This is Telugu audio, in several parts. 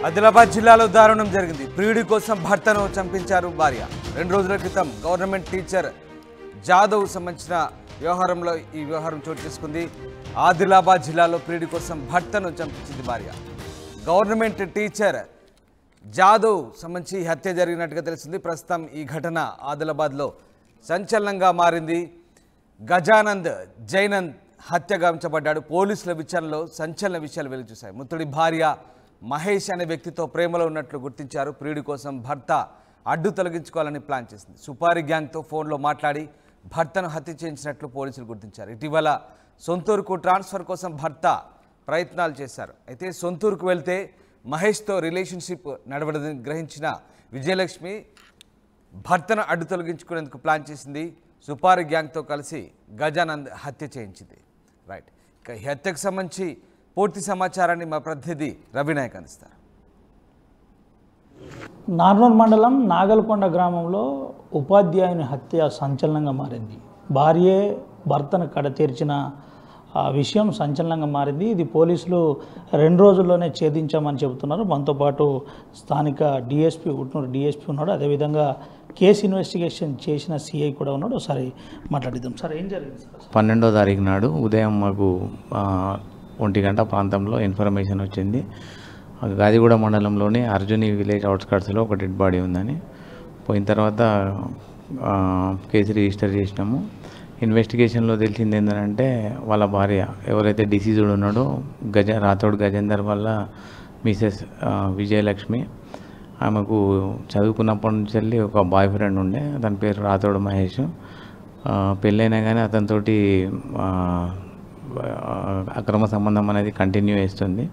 ఆదిలాబాద్ జిల్లాలో దారుణం జరిగింది. ప్రియుడి కోసం భర్తను చంపించారు భార్య. 2 రోజుల క్రితం గవర్నమెంట్ టీచర్ జాదవ్ సంబంధించిన వ్యవహారంలో ఈ వ్యవహారం చోటు చేసుకుంది. ఆదిలాబాద్ జిల్లాలో ప్రియుడి కోసం భర్తను చంపించింది భార్య. గవర్నమెంట్ టీచర్ జాదవ్ సంబంధించి హత్య జరిగినట్టుగా తెలిసింది. ప్రస్తుతం ఈ ఘటన ఆదిలాబాద్లో సంచలనంగా మారింది. గజానంద్ జైనంద్ హత్య గావించబడ్డాడు. పోలీసుల విచారణలో సంచలన విషయాలు వెలుగుచూశాయి. మృతుడి భార్య మహేష్ అనే వ్యక్తితో ప్రేమలో ఉన్నట్లు గుర్తించారు. ప్రియుడి కోసం భర్త అడ్డు తొలగించుకోవాలని ప్లాన్ చేసింది. సుపారీ గ్యాంగ్తో ఫోన్లో మాట్లాడి భర్తను హత్య చేయించినట్లు పోలీసులు గుర్తించారు. ఇటీవల సొంతూరుకు ట్రాన్స్ఫర్ కోసం భర్త ప్రయత్నాలు చేశారు. అయితే సొంతూరుకు వెళ్తే మహేష్తో రిలేషన్షిప్ నడవదని గ్రహించిన విజయలక్ష్మి భర్తను అడ్డు తొలగించుకునేందుకు ప్లాన్ చేసింది. సుపారీ గ్యాంగ్తో కలిసి గజానంద్ హత్య చేయించింది. రైట్, ఇక ఈ హత్యకు సంబంధించి పూర్తి సమాచారాన్ని మా ప్రతినిధి రవినాయక్ అందిస్తారు. నార్నూర్ మండలం నాగల్కొండ గ్రామంలో ఉపాధ్యాయుని హత్య సంచలనంగా మారింది. భార్యే భర్తను కడతీర్చిన విషయం సంచలనంగా మారింది. ఇది పోలీసులు 2 రోజుల్లోనే ఛేదించామని చెబుతున్నారు. మనతో పాటు స్థానిక డిఎస్పీ ఉట్నూరు డిఎస్పీ ఉన్నాడు. అదేవిధంగా కేసు ఇన్వెస్టిగేషన్ చేసిన సిఐ కూడా ఉన్నాడు. ఒకసారి మాట్లాడిద్దాం. సార్, ఏం జరిగింది సార్? 12వ తారీఖు నాడు ఉదయం మాకు 1 గంట ప్రాంతంలో ఇన్ఫర్మేషన్ వచ్చింది. గాదిగూడ మండలంలోని అర్జుని విలేజ్ అవుట్స్కట్స్లో ఒక డెడ్ బాడీ ఉందని. పోయిన తర్వాత కేసు రిజిస్టర్ చేసినాము. ఇన్వెస్టిగేషన్లో తెలిసింది ఏంటంటే వాళ్ళ భార్య ఎవరైతే డిసీజ్డ్ ఉన్నాడో రాథోడ్ గజేందర్ వల్ల మిసెస్ విజయలక్ష్మి, ఆమెకు చదువుకున్నప్పటి నుంచి వెళ్ళి ఒక బాయ్ ఫ్రెండ్ ఉండే, అతని పేరు రాథోడ్ మహేష్. పెళ్ళైనా కానీ అతనితోటి అక్రమ సంబంధం అనేది కంటిన్యూ చేస్తుంది.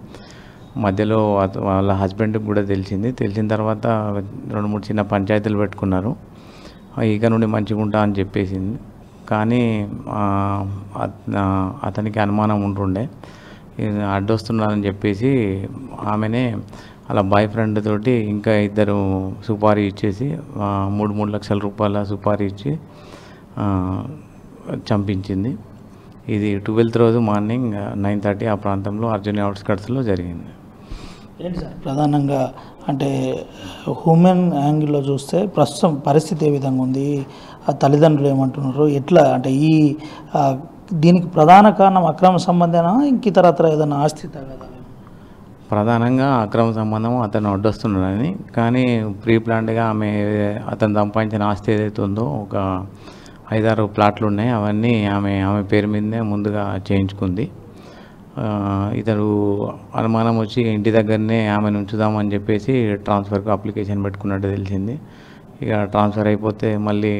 మధ్యలో వాళ్ళ హస్బెండ్కి కూడా తెలిసిన తర్వాత 2-3 చిన్న పంచాయతీలు పెట్టుకున్నారు. ఇక నుండి మంచిగా ఉంటా అని చెప్పేసింది. కానీ అతనికి అనుమానం ఉంటుండే, అడ్డొస్తున్నారని చెప్పేసి ఆమెనే అలా బాయ్ ఫ్రెండ్ తోటి ఇంకా 2 సుపారీ ఇచ్చేసి 3 లక్షల రూపాయల సుపారీ ఇచ్చి చంపించింది. ఇది 12th రోజు మార్నింగ్ 9:30 ఆ ప్రాంతంలో అర్జుని అవుట్స్కట్స్లో జరిగింది. ఏంటి సార్ ప్రధానంగా అంటే హ్యూమన్ యాంగిల్లో చూస్తే ప్రస్తుతం పరిస్థితి ఏ విధంగా ఉంది? ఆ తల్లిదండ్రులు ఏమంటున్నారు? ఎట్లా అంటే దీనికి ప్రధాన కారణం అక్రమ సంబంధమేనా, ఇంక ఇతరత్ర ఏదైనా ఆస్తి తగదా? ప్రధానంగా అక్రమ సంబంధం, అతను అడ్డొస్తున్నాడని. కానీ ప్రీ ప్లాన్డ్గా అతను సంపాదించిన ఆస్తి ఏదైతే ఉందో ఒక 5-6 ప్లాట్లు ఉన్నాయి. అవన్నీ ఆమె పేరు మీదనే ముందుగా చేయించుకుంది. ఇతడు అనుమానం వచ్చి ఇంటి దగ్గరనే ఆమెను ఉంచుదామని చెప్పేసి ట్రాన్స్ఫర్కు అప్లికేషన్ పెట్టుకున్నట్టు తెలిసింది. ఇక ట్రాన్స్ఫర్ అయిపోతే మళ్ళీ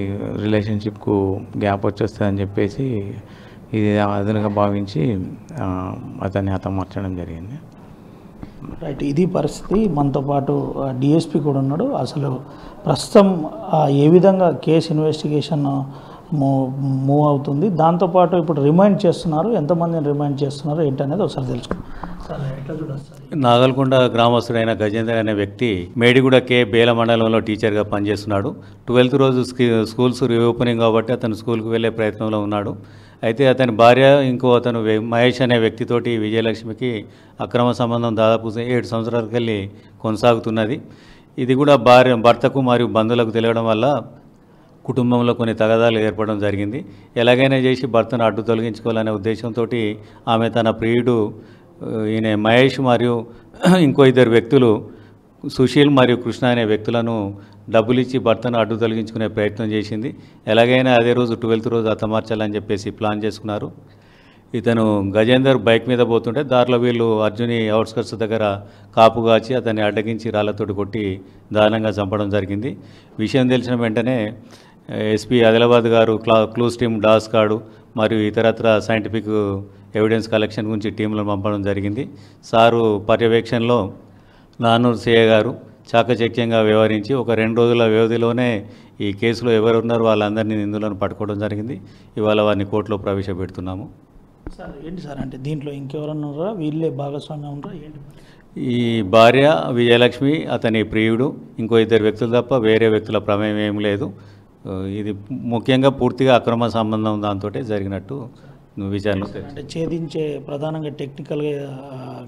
రిలేషన్షిప్కు గ్యాప్ వచ్చేస్తుందని చెప్పేసి ఇది అదనుగా భావించి అతన్ని హతమార్చడం జరిగింది. రైట్, ఇది పరిస్థితి. మనతో పాటు డిఎస్పీ కూడా ఉన్నాడు. అసలు ప్రస్తుతం ఏ విధంగా కేసు ఇన్వెస్టిగేషన్ మూవ్ అవుతుంది, దాంతోపాటు ఇప్పుడు రిమైండ్ చేస్తున్నారు, ఎంతమందిని రిమైండ్ చేస్తున్నారు ఏంటనేది ఒకసారి తెలుసుకుందాం. నాగల్కొండ గ్రామస్తుడైన గజేందర్ అనే వ్యక్తి మేడిగూడ బేల మండలంలో టీచర్గా పనిచేస్తున్నాడు. 12th రోజు స్కూల్స్ రీఓపెనింగ్ కాబట్టి అతను స్కూల్కి వెళ్ళే ప్రయత్నంలో ఉన్నాడు. అయితే అతని భార్య అతను మహేష్ అనే వ్యక్తితోటి విజయలక్ష్మికి అక్రమ సంబంధం దాదాపు 7 సంవత్సరాలకు వెళ్ళి కొనసాగుతున్నది. ఇది కూడా భర్తకు మరియు బంధువులకు తెలియడం వల్ల కుటుంబంలో కొన్ని తగాదాలు ఏర్పడడం జరిగింది. ఎలాగైనా చేసి భర్తను అడ్డు తొలగించుకోవాలనే ఉద్దేశంతో ఆమె తన ప్రియుడు ఈయన మహేష్ మరియు ఇంకో 2 వ్యక్తులు సుశీల్ మరియు కృష్ణ అనే వ్యక్తులను డబ్బులు ఇచ్చి భర్తను అడ్డు తొలగించుకునే ప్రయత్నం చేసింది. ఎలాగైనా అదే రోజు 12th రోజు హతమార్చాలని చెప్పేసి ప్లాన్ చేసుకున్నారు. ఇతను గజేందర్ బైక్ మీద పోతుంటే దారిలో వీళ్ళు అర్జుని అవుట్స్కట్స్ దగ్గర కాపు కాచి అతన్ని అడ్డగించి రాళ్లతోటి కొట్టి దారుణంగా చంపడం జరిగింది. విషయం తెలిసిన వెంటనే ఎస్పీ ఆదిలాబాద్ గారు క్లూస్ టీమ్ డాస్ కార్డు మరియు ఇతరత్ర సైంటిఫిక్ ఎవిడెన్స్ కలెక్షన్ గురించి టీంలను పంపడం జరిగింది. సారు పర్యవేక్షణలో నానూరు సిఐ గారు చాకచక్యంగా వ్యవహరించి ఒక 2 రోజుల వ్యవధిలోనే ఈ కేసులో ఎవరున్నారో వాళ్ళందరినీ నిందులను పట్టుకోవడం జరిగింది. ఇవాళ వారిని కోర్టులో ప్రవేశపెడుతున్నాము. సార్, ఏంటి సార్ అంటే దీంట్లో ఇంకెవరన్నా ఉన్నారా, వీళ్ళే భాగస్వామ్యం ఉన్నారా ఏంటి? ఈ భార్య విజయలక్ష్మి, అతని ప్రియుడు, ఇంకో 2 వ్యక్తులు తప్ప వేరే వ్యక్తుల ప్రమేయం ఏం లేదు. ఇది ముఖ్యంగా పూర్తిగా అక్రమ సంబంధం దాంతో జరిగినట్టు విచారణ. అంటే ఛేదించే ప్రధానంగా టెక్నికల్గా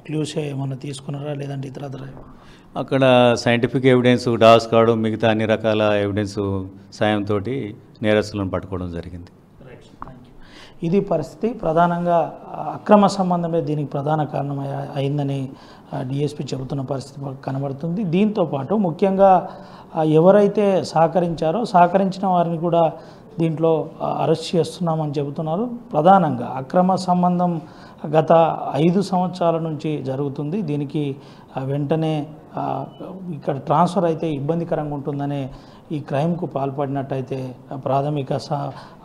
క్లూస్ ఏమన్నా తీసుకున్నారా లేదంటే ఇతర అక్కడ సైంటిఫిక్ ఎవిడెన్స్, డాస్ కార్డు, మిగతా అన్ని రకాల ఎవిడెన్స్ సాయంతో నేరస్తులను పట్టుకోవడం జరిగింది. ఇది పరిస్థితి. ప్రధానంగా అక్రమ సంబంధమే దీనికి ప్రధాన కారణం అయిందని డిఎస్పీ చెబుతున్న పరిస్థితి కనబడుతుంది. దీంతో పాటు ముఖ్యంగా ఎవరైతే సహకరించిన వారిని కూడా దీంట్లో అరెస్ట్ చేస్తున్నామని చెబుతున్నారు. ప్రధానంగా అక్రమ సంబంధం గత 5 సంవత్సరాల నుంచి జరుగుతుంది. దీనికి వెంటనే ఇక్కడ ట్రాన్స్ఫర్ అయితే ఇబ్బందికరంగా ఉంటుందనే ఈ క్రైమ్కు పాల్పడినట్టయితే ప్రాథమిక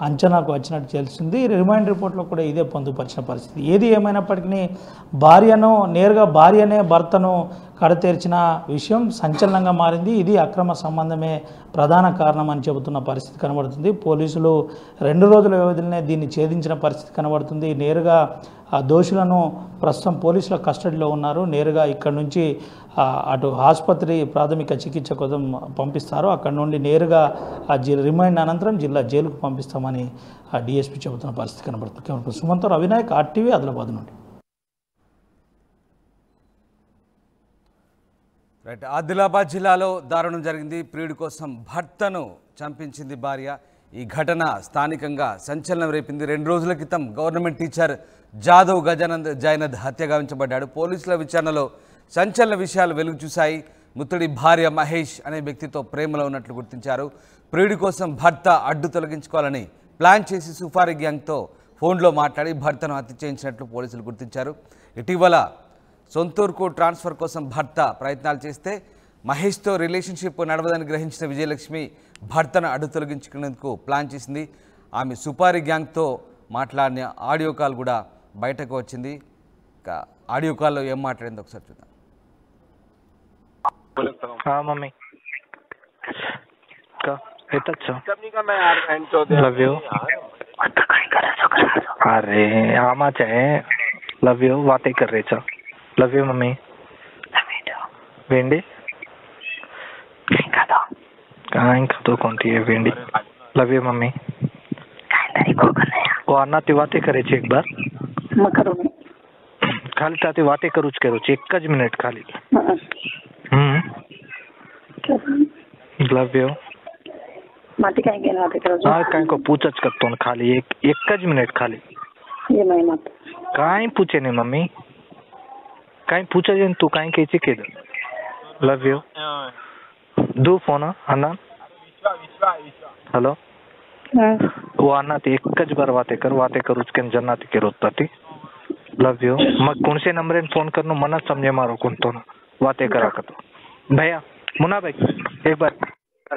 అంచనాకు వచ్చినట్టు తెలిసింది. రిమాండ్ రిపోర్ట్లో కూడా ఇదే పొందుపరిచిన పరిస్థితి. ఏది ఏమైనప్పటికీ భార్యనే భర్తను కడతేర్చిన విషయం సంచలనంగా మారింది. ఇది అక్రమ సంబంధమే ప్రధాన కారణం అని చెబుతున్న పరిస్థితి కనబడుతుంది. పోలీసులు 2 రోజుల వ్యవధిలోనే దీన్ని ఛేదించిన పరిస్థితి కనబడుతుంది. నేరుగా దోషులను ప్రస్తుతం పోలీసుల కస్టడీలో ఉన్నారు. నేరుగా ఇక్కడ నుంచి అటు ఆసుపత్రి ప్రాథమిక చికిత్స కోసం పంపిస్తారు. అక్కడ నుండి నేరుగా రిమాండ్ అనంతరం జిల్లా జైలుకు పంపిస్తామని డిఎస్పీ చెబుతున్న పరిస్థితి కనబడుతుంది. సుమంత్ అవినాయక్, ఆర్టీవీ, ఆదిలాబాద్ నుండి. రైట్. ఆదిలాబాద్ జిల్లాలో దారుణం జరిగింది. ప్రియుడి కోసం భర్తను చంపించింది భార్య. ఈ ఘటన స్థానికంగా సంచలనం రేపింది. 2 రోజుల క్రితం గవర్నమెంట్ టీచర్ జాదవ్ గజానంద్ జైనద్ హత్య గావించబడ్డాడు. పోలీసుల విచారణలో సంచలన విషయాలు వెలుగు చూశాయి. మృతుడి భార్య మహేష్ అనే వ్యక్తితో ప్రేమలో ఉన్నట్లు గుర్తించారు. ప్రియుడి కోసం భర్త అడ్డు తొలగించుకోవాలని ప్లాన్ చేసి సుఫారీ గ్యాంగ్తో ఫోన్లో మాట్లాడి భర్తను హత్య చేయించినట్లు పోలీసులు గుర్తించారు. ఇటీవల సొంతూరుకు ట్రాన్స్ఫర్ కోసం భర్త ప్రయత్నాలు చేస్తే మహేష్తో రిలేషన్షిప్ నడవదని గ్రహించిన విజయలక్ష్మి భర్తను అడ్డు తొలగించుకునేందుకు ప్లాన్ చేసింది. ఆమె సుపారీ గ్యాంగ్తో మాట్లాడిన ఆడియో కాల్ కూడా బయటకు వచ్చింది. ఆడియో కాల్లో ఏం మాట్లాడింది ఒకసారి చూద్దాం. मम्मी का लव यू अरे आमा चाहे लव यू बातें कर रहे छ लव यू मम्मी भेंडी कहाँ तो कौन थी है भेंडी लव यू मम्मी वो अन्ना ती बातें करे एक बार खाली ताती बातें करूच एक मिनिट खाली लव यू माती काय गेला ते करू हाँ काय को पूछच करतो ना खाली एक मिनिट खाली ये मैं मत काय पूछे नहीं मम्मी काय पूछे जन तू काय केची केद लव यू दू फोन अन्ना हेलो वो अन्ना ते एकच बार बातें करूच के जन्नाती के रोजताती लव यू मग कोणसे नंबर फोन करनो मना समझे मारो कोण तो बातें करा करतो भैया मुन्ना भाई एक बार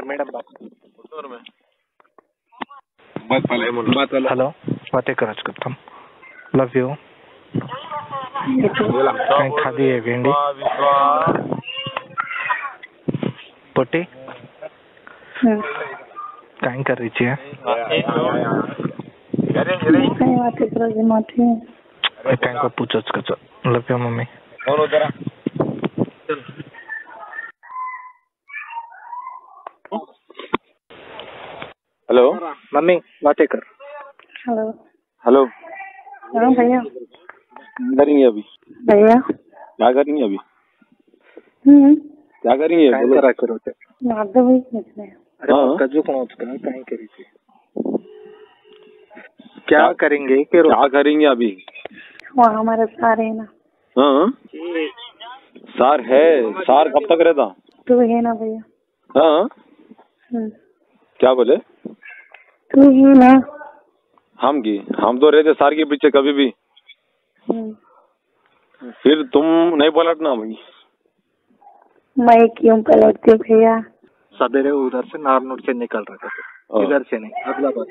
मैडम हेलो बातें करच करता लव यू खादी है भेंडी पोटी काय कर रही है काय को पूछच कर love you mummy hello mummy बातें कर हेलो हेलो हाँ भैया क्या करेंगे अभी भैया क्या करेंगे अभी क्या करेंगे काय बोलो। करा करो ते नाद भाई निकले अरे हाँ। कजू कौन होता है काय करी थी क्या करेंगे के क्या करेंगे अभी वहाँ हमारे सारे है ना हाँ सार है सार कब तक रहता तू है ना भैया हाँ क्या बोले तू है ना हम तो रहते सार के पीछे कभी भी फिर तुम नहीं पलटना भाई मैं क्यों पलटती भैया सवेरे उधर से नारनूर से निकल रहा था इधर से नहीं अगला बार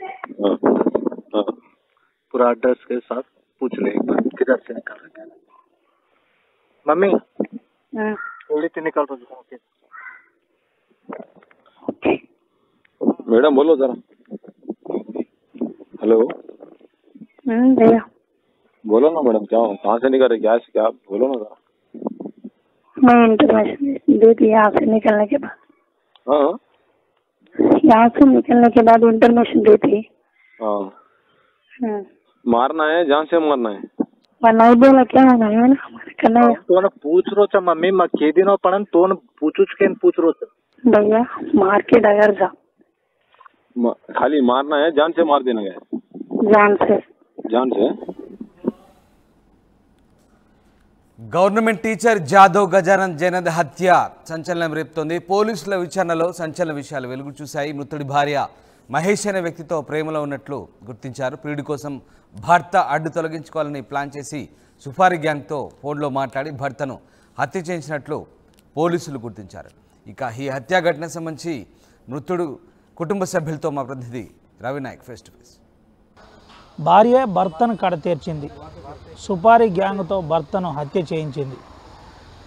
पूरा एड्रेस के साथ पूछ ले एक बार किधर से निकल रहा है मम्मी थोड़ी सी निकल रहा मैडम बोलो जरा हेलो भैया बोलो ना मैडम क्या कहाँ से निकल रहे क्या बोलो ना जरा मैं इंटरनेशनल दी थी यहाँ से निकलने के बाद हाँ यहाँ से निकलने के बाद इंटरनेशनल दी थी हाँ मारना है, जान से मारना है। मैं नहीं बोला क्या है ना कन्हैया तो पूछ रो छ मम्मी मैं के दिन पड़न तो पूछ रो छ भैया मार के डगर जा खाली मारना है, जान से मार देना है। जान से గవర్నమెంట్ టీచర్ జాదవ్ గజానన్ జైనంద్ హత్య సంచలనం రేపుతోంది. పోలీసుల విచారణలో సంచలన విషయాలు వెలుగు చూశాయి. మృతుడి భార్య మహేష్ అనే వ్యక్తితో ప్రేమలో ఉన్నట్లు గుర్తించారు. ప్రియుడి కోసం భర్త అడ్డు తొలగించుకోవాలని ప్లాన్ చేసి సుఫారీ గ్యాంగ్తో ఫోన్లో మాట్లాడి భర్తను హత్య చేయించినట్లు పోలీసులు గుర్తించారు. ఇక ఈ హత్యా ఘటనకు సంబంధించి మృతుడు కుటుంబ సభ్యులతో మా ప్రతినిధి రవినాయక్ ఫేస్ టు ఫేస్. భార్య భర్తను కడతీర్చింది. సుపారీ గ్యాంగ్తో భర్తను హత్య చేయించింది.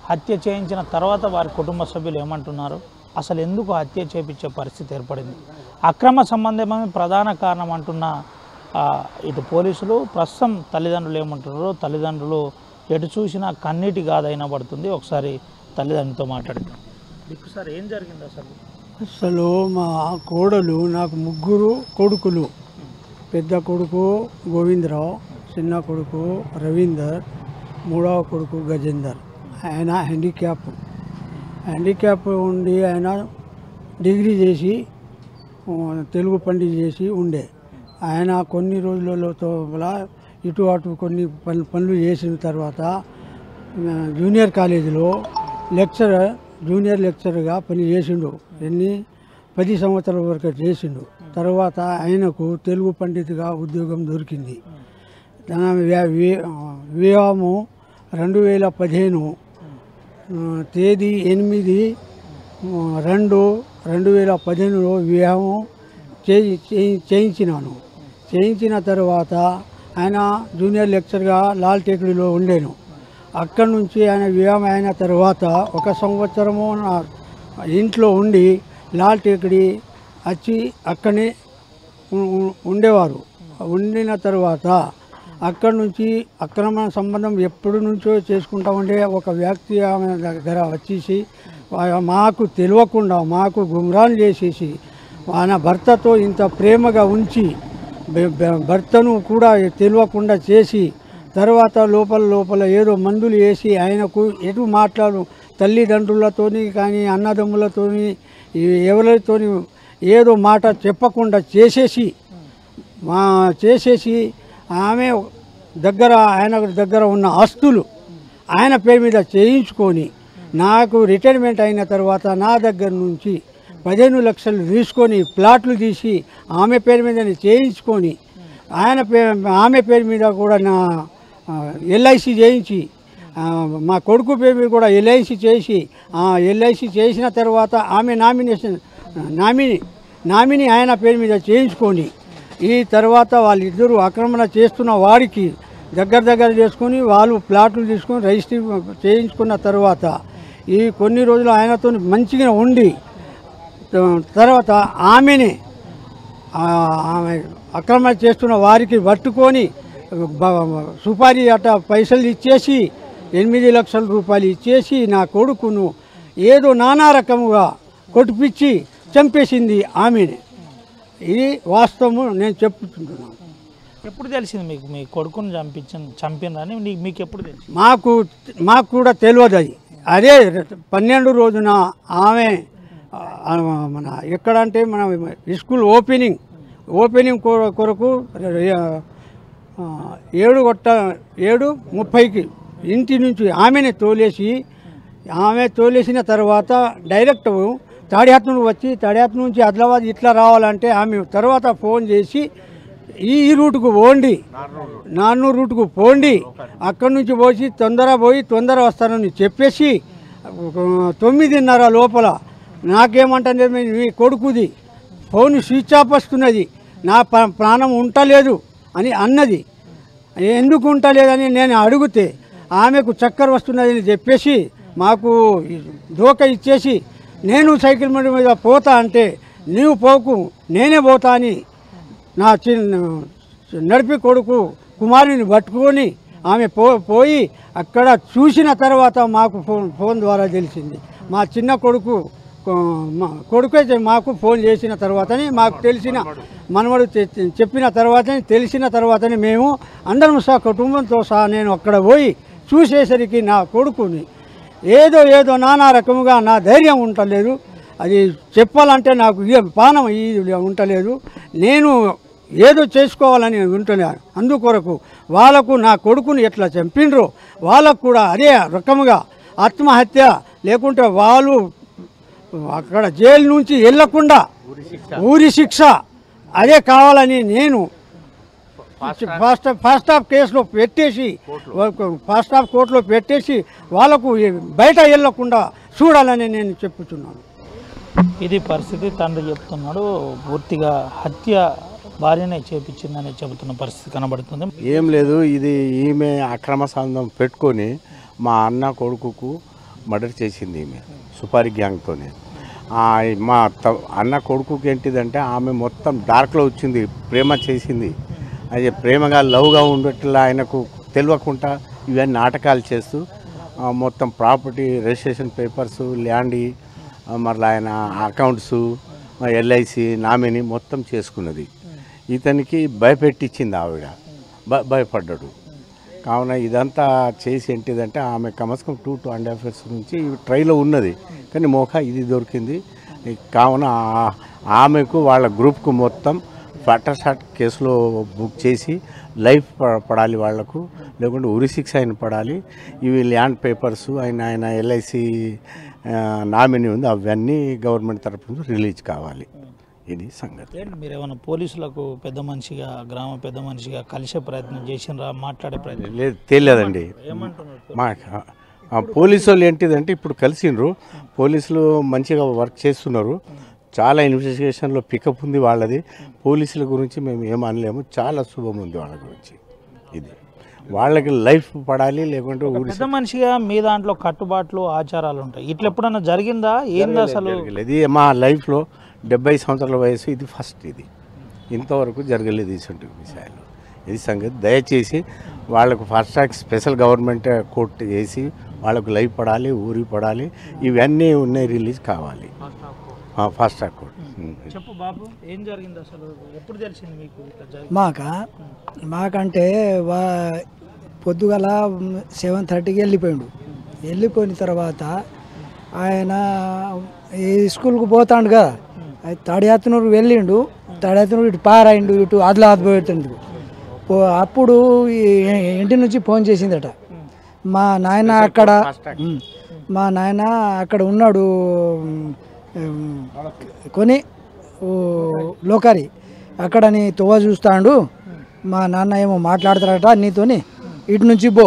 హత్య చేయించిన తర్వాత వారి కుటుంబ సభ్యులు ఏమంటున్నారు, అసలు ఎందుకు హత్య చేయించే పరిస్థితి ఏర్పడింది, అక్రమ సంబంధమే ప్రధాన కారణం అంటున్న ఇటు పోలీసులు, ప్రస్తుతం తల్లిదండ్రులు ఏమంటున్నారో తల్లిదండ్రులు ఎటు చూసినా కన్నీటి గాథైనా పడుతుంది. ఒకసారి తల్లిదండ్రులతో మాట్లాడుతాం. సార్ ఏం జరిగింది అసలు? అసలు మా కోడలు, నాకు ముగ్గురు కొడుకులు, పెద్ద కొడుకు గోవిందరావు, చిన్న కొడుకు రవీందర్, మూడవ కొడుకు గజేందర్. ఆయన హ్యాండిక్యాప్ ఉండి ఆయన డిగ్రీ చేసి తెలుగు పండిట్ చేసి ఉండే. ఆయన కొన్ని రోజులతో ఇటు అటు కొన్ని పనులు చేసిన తర్వాత జూనియర్ కాలేజీలో జూనియర్ లెక్చరర్గా పని చేసిండు. 10 సంవత్సరాల వరకు చేసిండు. తర్వాత ఆయనకు తెలుగు పండితుగా ఉద్యోగం దొరికింది. తన వివాహము 2015 తేదీ 8/2/2015లో వివాహం చేయించినాను. చేయించిన తర్వాత ఆయన జూనియర్ లెక్చర్గా లాల్ టేకడీలో ఉండేను. అక్కడి నుంచి ఆయన వివాహం అయిన తర్వాత 1 సంవత్సరము నా ఇంట్లో ఉండి లాల్ టేకడీ వచ్చి అక్కడనే ఉండేవారు. ఉండిన తర్వాత అక్కడి నుంచి అక్రమ సంబంధం ఎప్పటి నుంచో చేసుకుంటూ ఉండే ఒక వ్యక్తి ఆమె దగ్గర వచ్చేసి మాకు తెలియకుండా మాకు గుమ్రాన్ చేసేసి ఆయన భర్తతో ఇంత ప్రేమగా ఉంచి భర్తను కూడా తెలియకుండా చేసి తర్వాత లోపల ఏదో మందులు వేసి ఆయనకు ఎటు మాట్లాడు తల్లిదండ్రులతోని కానీ అన్నదమ్ములతోని ఎవరితోని ఏదో మాట చెప్పకుండా చేసేసి ఆమె ఆయన దగ్గర ఉన్న ఆస్తులు ఆయన పేరు మీద చేయించుకొని నాకు రిటైర్మెంట్ అయిన తర్వాత నా దగ్గర నుంచి 15 లక్షలు తీసుకొని ప్లాట్లు తీసి ఆమె పేరు మీద చేయించుకొని ఆమె పేరు మీద కూడా నా ఎల్ఐసి చేయించి మా కొడుకు పేరు మీద కూడా ఎల్ఐసి చేసి ఎల్ఐసి చేసిన తర్వాత ఆమె నామినీ ఆయన పేరు మీద చేయించుకొని ఈ తర్వాత వాళ్ళిద్దరూ ఆక్రమణ చేస్తున్న వాడికి దగ్గర చేసుకొని వాళ్ళు ప్లాట్లు తీసుకొని రిజిస్ట్రీ చేయించుకున్న తర్వాత ఈ కొన్ని రోజులు ఆయనతో మంచిగా ఉండి తర్వాత ఆమె ఆక్రమణ చేస్తున్న వారికి పట్టుకొని సుపారీ అట్ట పైసలు ఇచ్చేసి 8 లక్షల రూపాయలు ఇచ్చేసి నా కొడుకును ఏదో నానా రకముగా కొట్టిపిచ్చి చంపేసింది ఆమెని. ఇది వాస్తవము నేను చెప్తున్నాను. ఎప్పుడు తెలిసింది మీకు మీ కొడుకును చంపినని మీకు ఎప్పుడు తెలిసింది? మాకు కూడా తెలియదు. అదే 12 రోజున ఆమె మన ఎక్కడంటే మన స్కూల్ ఓపెనింగ్ కొరకు 7:30కి ఇంటి నుంచి ఆమె తోలేసిన తర్వాత డైరెక్ట్ తాడిహత్ను వచ్చి తాడిహత్ నుంచి ఆదిలాబాద్ ఇట్లా రావాలంటే ఆమె తర్వాత ఫోన్ చేసి ఈ రూటుకు పోండి, నాన్నూరు రూటుకు పోండి, అక్కడి నుంచి పోయి తొందర వస్తానని చెప్పేసి 9:30 లోపల నాకేమంటే మీ కొడుకుది ఫోన్ స్విచ్ ఆఫ్ వస్తున్నది, నా ప్రాణం ఉంటలేదు అని అన్నది. ఎందుకు ఉంటలేదని నేను అడిగితే ఆమెకు చక్కెర వస్తున్నదని చెప్పేసి మాకు ధోకా ఇచ్చేసి నేను సైకిల్ మీద పోతా అంటే నీవు పోకు నేనే పోతా అని నా నడిపి కొడుకు కుమారుని పట్టుకొని ఆమె పోయి అక్కడ చూసిన తర్వాత మాకు ఫోన్ ద్వారా తెలిసింది. మా చిన్న కొడుకు మా కొడుకు మాకు ఫోన్ చేసిన తర్వాతనే మాకు తెలిసిన మనవడు చెప్పిన తర్వాతనే తెలిసిన తర్వాతనే మేము అందరం సహా కుటుంబంతో సహా నేను అక్కడ పోయి చూసేసరికి నా కొడుకుని ఏదో నానా రకముగా నా ధైర్యం ఉండలేదు. అది చెప్పాలంటే నాకు పానం ఇది ఉండలేదు. నేను ఏదో చేసుకోవాలని ఉంటున్నాను. అందుకొరకు వాళ్ళకు నా కొడుకుని ఎట్లా చంపిండ్రో వాళ్ళకు కూడా అదే రకముగా ఆత్మహత్య లేకుంటే వాళ్ళు అక్కడ జైలు నుంచి వెళ్ళకుండా ఊరి శిక్ష అదే కావాలని నేను ఫాస్ట్ ఆఫ్ కేసులో పెట్టేసి ఫాస్ట్ ఆఫ్ కోర్టులో పెట్టేసి వాళ్ళకు బయట వెళ్ళకుండా చూడాలని నేను చెప్పుతున్నాను. ఇది పరిస్థితి. తండ్రి చెప్తున్నాడు పూర్తిగా హత్య భార్యనే చేపించిందని చెబుతున్న పరిస్థితి కనబడుతుంది. ఏం లేదు, ఇది ఈమె అక్రమ సంబంధం పెట్టుకొని మా అన్న కొడుకుకు మర్డర్ చేసింది ఈమె సుపారీ గ్యాంగ్తోనే. మా అన్న కొడుకుకి ఏంటిదంటే ఆమె మొత్తం డార్క్లో వచ్చింది, ప్రేమ చేసింది. అది ప్రేమగా లవ్గా ఉండేట్లా ఆయనకు తెలియకుండా ఇవన్నీ నాటకాలు చేస్తూ మొత్తం ప్రాపర్టీ రిజిస్ట్రేషన్ పేపర్స్ ల్యాండ్ మరలా ఆయన అకౌంట్స్ ఎల్ఐసి నామినీ మొత్తం చేసుకున్నది. ఇతనికి భయపెట్టించింది ఆవిడ, భయపడ్డాడు. కావున ఇదంతా చేసి ఏంటిదంటే ఆమె కమస్కం 2.5 years నుంచి ట్రైలో ఉన్నది, కానీ మోకా ఇది దొరికింది. కావున ఆమెకు వాళ్ళ గ్రూప్కు మొత్తం ఫాటర్షాట్ కేసులో బుక్ చేసి లైఫ్ పడాలి వాళ్లకు, లేకుంటే ఉరి శిక్ష ఆయన పడాలి. ఇవి ల్యాండ్ పేపర్స్ ఆయన ఎల్ఐసి నామినీ ఉంది, అవన్నీ గవర్నమెంట్ తరఫు నుంచి రిలీజ్ కావాలి. ఇది సంగతి. మీరు ఏమైనా పోలీసులకు పెద్ద మనిషిగా గ్రామ పెద్ద మనిషిగా కలిసే ప్రయత్నం చేసినరా, మాట్లాడే ప్రయత్నం? లేదు, తెలియదండి. మా పోలీసు వాళ్ళు ఏంటిదంటే ఇప్పుడు కలిసిండ్రు, పోలీసులు మంచిగా వర్క్ చేస్తున్నారు. చాలా ఇన్వెస్టిగేషన్లో పికప్ ఉంది వాళ్ళది. పోలీసుల గురించి మేము ఏమనలేము, చాలా శుభం ఉంది వాళ్ళ గురించి. ఇది వాళ్ళకి లైఫ్ పడాలి, లేకుంటే పెద్ద మనిషిగా మీ దాంట్లో కట్టుబాట్లు ఆచారాలు ఉంటాయి. ఇట్లా ఎప్పుడన్నా జరిగిందా? ఏంది అసలు? ఇది మా లైఫ్లో 70 సంవత్సరాల వయసు ఇది ఫస్ట్. ఇది ఇంతవరకు జరగలేదు ఇటువంటి విషయాలు. ఇది సంగతి. దయచేసి వాళ్ళకు fast track special government court చేసి వాళ్ళకు లైఫ్ పడాలి, ఊరి పడాలి, ఇవన్నీ ఉన్నాయి, రిలీజ్ కావాలి. Fast track court. చెప్పు బాబు, ఏం జరిగింది అసలు? ఎప్పుడు తెలిసింది మీకు? మాకంటే పొద్దుగల 7:30కి వెళ్ళిపోయిన తర్వాత ఆయన ఈ స్కూల్కి పోతాడు కదా, తడియాతనూరు వెళ్ళిండు. తడియాతనూరు ఇటు పారాయిండు, ఇటు ఆదిలాబాద్ పోయేందుకు. అప్పుడు ఇంటి నుంచి ఫోన్ చేసిందట. మా నాయన అక్కడ ఉన్నాడు కొని లోకారి, అక్కడ నీ తోవ చూస్తాడు, మా నాన్న ఏమో మాట్లాడతాడట నీతోని, ఇటు నుంచి పో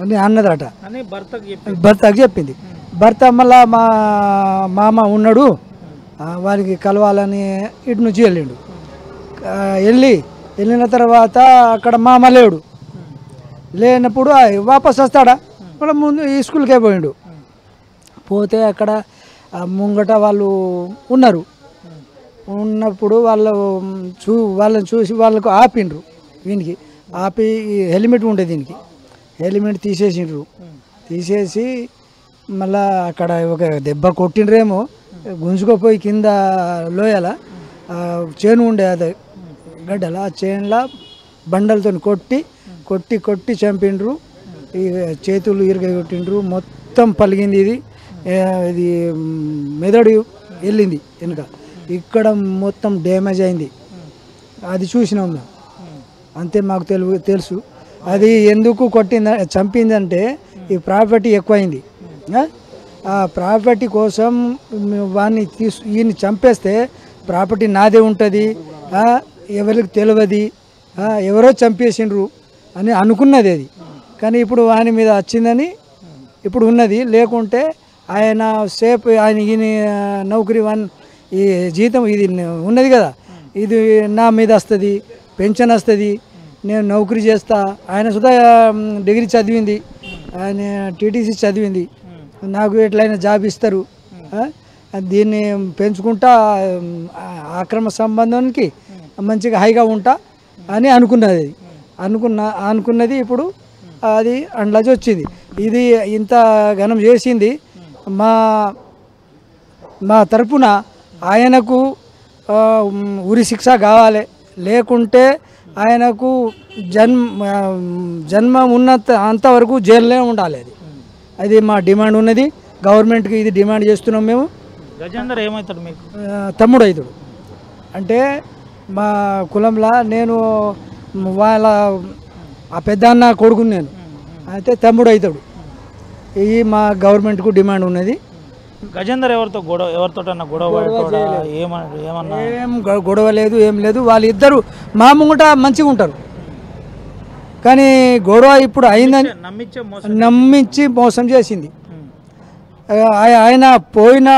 అని అన్నదట. భర్తకు చెప్పింది. భర్త మళ్ళా మా మామ ఉన్నాడు, వారికి కలవాలని ఇటు నుంచి వెళ్ళిన తర్వాత అక్కడ మామ లేనప్పుడు వాపస్ వస్తాడా, మళ్ళీ ముందు ఈ స్కూల్కే పోయిండు. పోతే అక్కడ ముంగట వాళ్ళు ఉన్నప్పుడు వాళ్ళని చూసి వాళ్ళకు ఆపిండ్రు. వీనికి ఆపి హెల్మెట్ ఉండేది, దీనికి హెల్మెట్ తీసేసి మళ్ళా అక్కడ ఒక దెబ్బ కొట్టిండ్రేమో, గుంజుకోపోయి కింద లోయల చేను ఉండే అదే గడ్డల, ఆ చేనులో బండలతో కొట్టి చంపిండ్రు. ఈ చేతులు కొట్టిండ్రు, మొత్తం పలిగింది. ఇది మెదడు వెళ్ళింది వెనుక, ఇక్కడ మొత్తం డ్యామేజ్ అయింది. అది చూసినాం మేము, అంతే. మాకు తెలుసు అది ఎందుకు చంపిందంటే ఈ ప్రాపర్టీ ఎక్కువైంది. ఆ ప్రాపర్టీ కోసం ఈయన్ని చంపేస్తే ప్రాపర్టీ నాదే ఉంటుంది, ఎవరికి తెలియదు, ఎవరో చంపేసిండ్రు అని అనుకున్నది అది. కానీ ఇప్పుడు ఆయన మీద వచ్చిందని ఇప్పుడు ఉన్నది. లేకుంటే ఆయన ఈయన నౌకరీ ఈ జీతం ఇది ఉన్నది కదా, ఇది నా మీద వస్తుంది, పెన్షన్ వస్తుంది, నేను నౌకరీ చేస్తా. ఆయన సుధా డిగ్రీ చదివింది, ఆయన టీటీసీ చదివింది, నాకు ఎట్లయినా జాబ్ ఇస్తారు, దీన్ని పెంచుకుంటా అక్రమ సంబంధానికి మంచిగా హైగా ఉంటా అని అనుకున్నది. ఇప్పుడు అది అండ్లాజ్ వచ్చింది. ఇది ఇంత ఘనం చేసింది మా మా తరపున ఆయనకు ఉరి శిక్ష కావాలి, లేకుంటే ఆయనకు జన్మ ఉన్నంత అంతవరకు జైల్లో ఉండాలి. అది మా డిమాండ్ ఉన్నది. గవర్నమెంట్కి ఇది డిమాండ్ చేస్తున్నాం మేము. గజేందర్ ఏమవుతాడు మీకు? తమ్ముడు అవుతాడు. అంటే మా కులంలో నేను వాళ్ళ ఆ పెద్ద అన్న కొడుకు నేను, అయితే తమ్ముడు అవుతాడు. ఇది మా గవర్నమెంట్కు డిమాండ్ ఉన్నది. గజేందర్ ఎవరితోటన్నా గొడవ ఏం గొడవ లేదు, ఏం లేదు. వాళ్ళిద్దరు మా ముంగట మంచిగా ఉంటారు. కానీ గొడవ ఇప్పుడు అయిందని నమ్మించి మోసం చేసింది. ఆయన పోయిన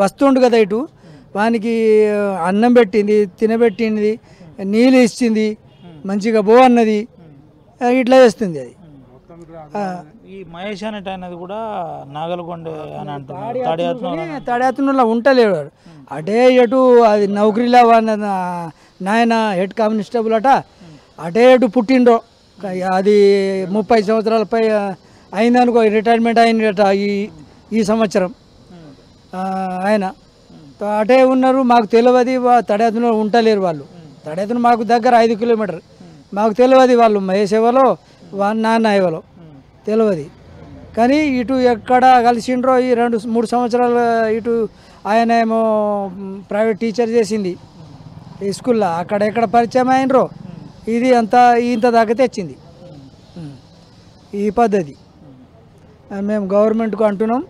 వస్తుండు కదా ఇటు, వానికి అన్నం పెట్టింది, తినబెట్టింది, నీళ్ళు ఇచ్చింది, మంచిగా పో అన్నది, ఇట్లా చేస్తుంది. అది ఈ మహేష్ అనేట అనేది కూడా నాగలకొండ అని అంటున్నారు. తాడియాత్నలో ఉంటలేడు. అటే ఎటు అది నౌకరీలా నాయన హెడ్ కానిస్టేబుల్ అట, అటే ఎటు పుట్టిండో. అది 30 సంవత్సరాలపై అయిందనుకో, రిటైర్మెంట్ అయిందట ఈ సంవత్సరం. ఆయన అటే ఉన్నారు. మాకు తెలియదు, తడియాత్నలో ఉంటలేరు వాళ్ళు. తడియాత్న మాకు దగ్గర 5 కిలోమీటర్. మాకు తెలియదు వాళ్ళు మహేష్ ఎవరో నాన్న ఎవరో తెలియదు. కానీ ఇటు ఎక్కడ కలిసిండ్రో ఈ 2-3 సంవత్సరాలు ఇటు ఆయన ఏమో ప్రైవేట్ టీచర్ చేసింది ఈ స్కూల్లో, అక్కడ ఎక్కడ పరిచయం అయినరో ఇది అంతా ఇంత దాకా తెచ్చింది ఈ పద్ధతి. మేము గవర్నమెంట్కు అంటున్నాం,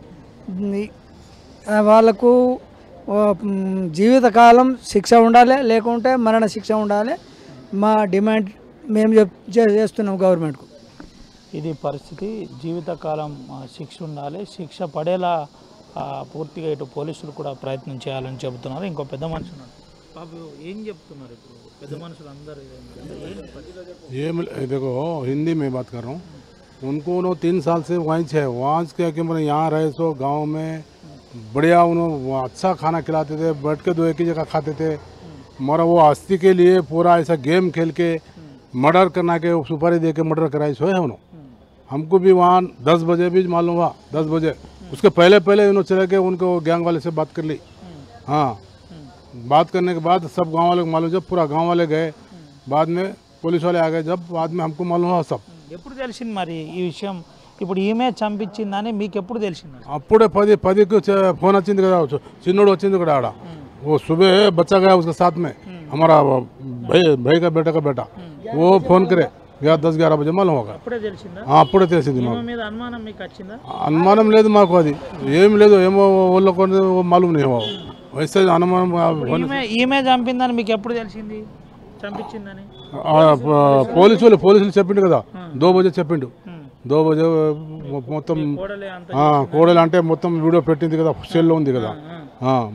వాళ్ళకు జీవితకాలం శిక్ష ఉండాలి, లేకుంటే మరణ శిక్ష ఉండాలి. మా డిమాండ్ మేము చేస్తున్నాం గవర్నమెంట్కు. ఇది పరిస్థితి. జీవితకాలం శిక్ష ఉండాలి, శిక్ష పడేలా పూర్తిగా ఇటు పోలీసులు కూడా ప్రయత్నం చేయాలని చెబుతున్నారు. ఇంకో పెద్ద మనిషి ఉన్నారు. బాబు ఏం చెప్తున్నారు ఇప్పుడు పెద్ద మనుషులు అందరూ? देखो हिंदी में बात कर रहा हूँ. उनको 3 साल से वहीं है, वहाँ क्या कि मतलब यहाँ रहे सो गांव में बढ़िया उन्होंने अच्छा खाना खिलाते थे, बैठ के 2 एक ही जगह खाते थे. मगर वो आस्ती के लिए पूरा ऐसा गेम खेल के मर्डर करना के सुपारी दे के मर्डर कराई सो है उन्होंने. हमको भी वहाँ 10 बजे भी मालूम हुआ, 10 बजे उसके पहले उन्होंने चले के उनको गैंग वाले से बात कर ली. हाँ, बात करने के बाद सब गांव वाले को मालूम, जब पूरा गांव वाले गए, बाद में पुलिस वाले आ गए, जब बाद में हमको मालूम हुआ सब. ఎప్పుడు తెలిసింది మరి ఈ విషయం? ఇప్పుడు ఈమె చంపించిందని మీకు ఎప్పుడు తెలిసింది? అప్పుడే 10కి फोन వచ్చింది కదా, చిన్నోడు వచ్చింది కూడా ఆడ. वो सुबह बच्चा गया उसके साथ में, हमारा भाई का बेटा वो फोन करे गया 10-11 बजे मालूम होगा. అప్పుడే తెలిసింది. అనుమానం లేదు మాకు, అది ఏం లేదు, ఏమో వాళ్ళకు మాలూమ్ లేవు. వయసు అనుమానం. ఈమె చంపిందని మీకు ఎప్పుడు తెలిసింది చంపించిందని? పోలీసులు చెప్పిండు కదా, 2 బజే చెప్పిండు. 2 బజే మొత్తం కోడలు అంటే మొత్తం వీడియో పెట్టింది కదా, సెల్లో ఉంది కదా,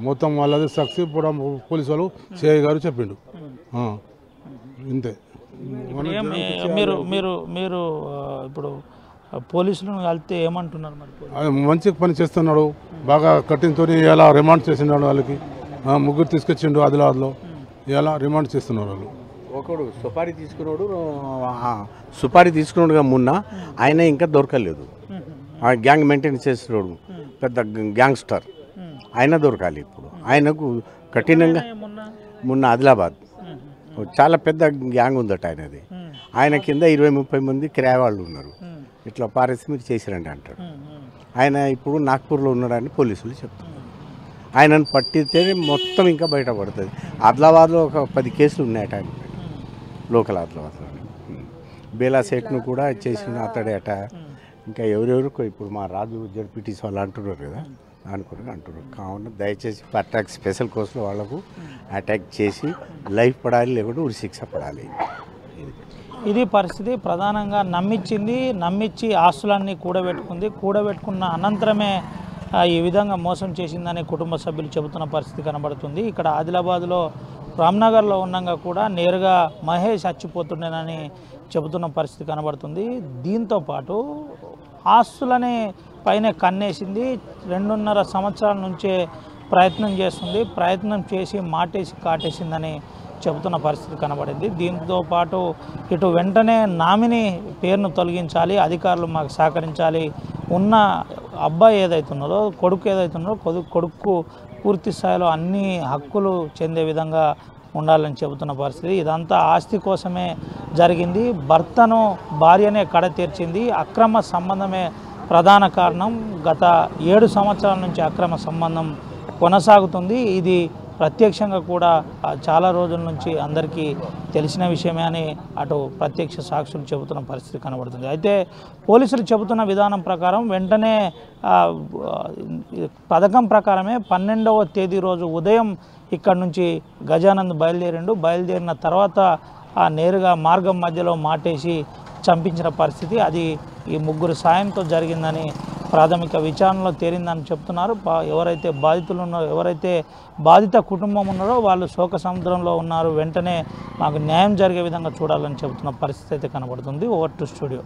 మొత్తం వాళ్ళది సాక్షి కూడా పోలీసు వాళ్ళు సిఐ గారు చెప్పిండు. ఇంతే. మీరు మీరు మీరు ఇప్పుడు పోలీసులను కలిస్తే ఏమంటున్నారు మరి? మంచి పని చేస్తున్నాడు, బాగా కఠినతో ఎలా రిమాండ్ చేసినాడు. వాళ్ళకి 3 తీసుకొచ్చిండు ఆదిలాబాద్లో, ఎలా రిమాండ్ చేస్తున్నారు వాళ్ళు. ఒకడు సుపారీ తీసుకున్నాడుగా మొన్న, ఆయన ఇంకా దొరకలేదు. ఆ గ్యాంగ్ మెయింటైన్ చేస్తున్నాడు, పెద్ద గ్యాంగ్స్టర్, ఆయన దొరకాలి ఇప్పుడు. ఆయనకు కఠినంగా మొన్న ఆదిలాబాద్ చాలా పెద్ద గ్యాంగ్ ఉందట ఆయనది. ఆయన కింద 20-30 మంది కిరాయి వాళ్ళు ఉన్నారు. ఇట్లా పారేసి మీరు చేసిరండి అంటాడు. ఆయన ఇప్పుడు నాగ్పూర్లో ఉన్నాడని పోలీసులు చెప్తున్నారు. ఆయనను పట్టితే మొత్తం ఇంకా బయటపడుతుంది. ఆదిలాబాద్లో ఒక 10 కేసులు ఉన్నాయట ఆయన, లోకల్ ఆదిలాబాద్లో. బేలా సేట్ను కూడా చేసిన అతడే అట. ఇంకా ఎవరెవరికో ఇప్పుడు మా రాజు జడ్పీటీస్ వాళ్ళు అంటున్నారు కదా, అనుకుని అంటున్నారు. కావున దయచేసి అటాక్ స్పెషల్ కోర్సులో వాళ్లకు అటాక్ చేసి లైఫ్ పడాలి, లేకుంటే ఉరి శిక్ష పడాలి. ఇది పరిస్థితి. ప్రధానంగా నమ్మించి ఆస్తులన్నీ కూడబెట్టుకున్న అనంతరమే ఈ విధంగా మోసం చేసిందని కుటుంబ సభ్యులు చెబుతున్న పరిస్థితి కనబడుతుంది. ఇక్కడ ఆదిలాబాద్లో రామ్నగర్లో ఉండగా కూడా నేరుగా మహేష్ చచ్చిపోతుండేనని చెబుతున్న పరిస్థితి కనబడుతుంది. దీంతోపాటు ఆస్తులనే పైన కన్నేసింది. 2.5 సంవత్సరాల నుంచే ప్రయత్నం చేస్తుంది. ప్రయత్నం చేసి మాటేసి కాటేసిందని చెబుతున్న పరిస్థితి కనబడింది. దీంతోపాటు ఇటు వెంటనే నామినీ పేరును తొలగించాలి, అధికారులు మాకు సహకరించాలి, ఉన్న అబ్బాయి ఏదైతే ఉన్నదో, కొడుకు ఏదైతే ఉన్నదో, కొడుకు పూర్తి స్థాయిలో అన్ని హక్కులు చెందే విధంగా ఉండాలని చెబుతున్న పరిస్థితి. ఇదంతా ఆస్తి కోసమే జరిగింది. భర్తను భార్యనే కడ తీర్చింది. అక్రమ సంబంధమే ప్రధాన కారణం. గత 7 సంవత్సరాల నుంచి అక్రమ సంబంధం కొనసాగుతుంది. ఇది ప్రత్యక్షంగా కూడా చాలా రోజుల నుంచి అందరికీ తెలిసిన విషయమే అని అటు ప్రత్యక్ష సాక్షులు చెబుతున్న పరిస్థితి కనబడుతుంది. అయితే పోలీసులు చెబుతున్న విధానం ప్రకారం వెంటనే పథకం ప్రకారమే 12వ తేదీ రోజు ఉదయం ఇక్కడ నుంచి గజానంద్ బయలుదేరిన తర్వాత నేరుగా మార్గం మధ్యలో మాటేసి చంపించిన పరిస్థితి. అది ఈ ముగ్గురు సాయంతో జరిగిందని ప్రాథమిక విచారణలో తేలిందని చెప్తున్నారు. ఎవరైతే బాధితులు ఉన్నారో, ఎవరైతే బాధిత కుటుంబం ఉన్నారో వాళ్ళు శోక సముద్రంలో ఉన్నారు. వెంటనే మాకు న్యాయం జరిగే విధంగా చూడాలని చెబుతున్న పరిస్థితి అయితే కనబడుతుంది. Over to studio.